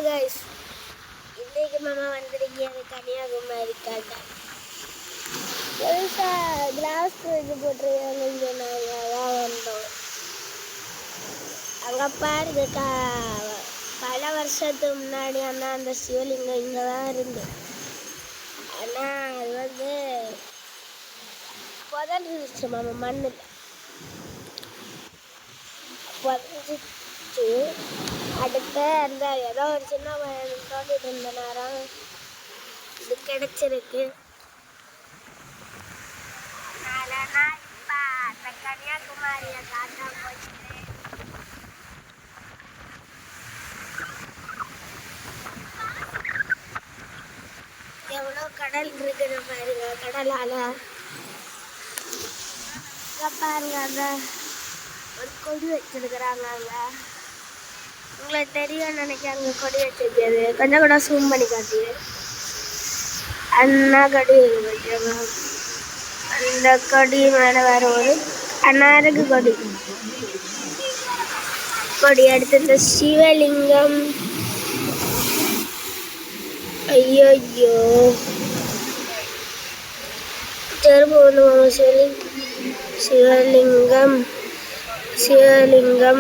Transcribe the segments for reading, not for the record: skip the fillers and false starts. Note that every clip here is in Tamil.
guys, இன்னைக்கு மாமா வந்திருக்கீங்க கன்னியாகுமரிக்காக. பெருசாக கிளாஸ் இது போட்டிருக்காங்கன்னு சொன்னாங்க, அதான் வந்தோம். அங்கே பாருங்கக்கா, பல வருஷத்துக்கு முன்னாடி ஆனால் அந்த சிவலிங்கம் இங்கே தான் இருந்து. ஆனால் அது புதஞ்சிருச்சு மாமா, மண்ணில் புதஞ்சிச்சு. அடுத்து அந்த ஏதோ ஒரு சின்ன பையன் தோண்டிட்டு இருந்த நேரம் இது கிடைச்சிருக்கு. நான் இப்போ அந்த கன்னியாகுமரியை காட்டா போச்சு. எவ்வளோ கடல் இருக்குன்னு பாருங்க. கடலால் பாருங்க, அந்த ஒரு கொடி வச்சிருக்கிறாங்க. அங்கே உங்களுக்கு தெரியும் நினைக்கிறேன், அங்கே கொடி வச்சிருக்கிறது. கொஞ்சம் கூட ஜூம் பண்ணி காட்டி அண்ணா கொடி வச்சிருக்காங்க. அந்த கொடி மேலே வேற ஒரு அன்னாருக்கு கொடி அடுத்து இந்த சிவலிங்கம். ஐயோ திரும்ப ஒன்று சிவலிங்கம்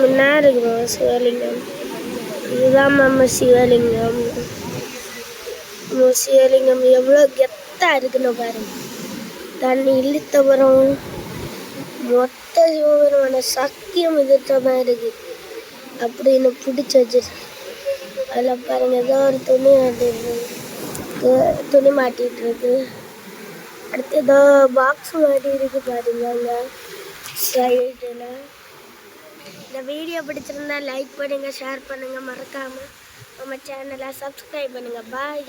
என்ன இருக்குமா? சிவலிங்கம் இதுதான் மாமா சிவலிங்கம். சிவலிங்கம் எவ்வளோ கெத்தா இருக்குன்னு பாருங்க. தண்ணி இழுத்தவரும் மொத்த சிவபெருமான சக்கியம் இதுத்தமாக இருக்கு அப்படின்னு பிடிச்சி வச்சிருக்கு. அதில் பாருங்க, ஏதோ ஒரு துணி மாட்டிட்டு இருக்கு. அடுத்து ஏதோ பாக்ஸ் மாட்டி இருக்கு பாருங்க அங்கே சைடில். இந்த வீடியோ பிடிச்சிருந்தா லைக் பண்ணுங்கள், ஷேர் பண்ணுங்கள், மறக்காமல் நம்ம சேனலை சப்ஸ்கிரைப் பண்ணுங்கள். பாய்.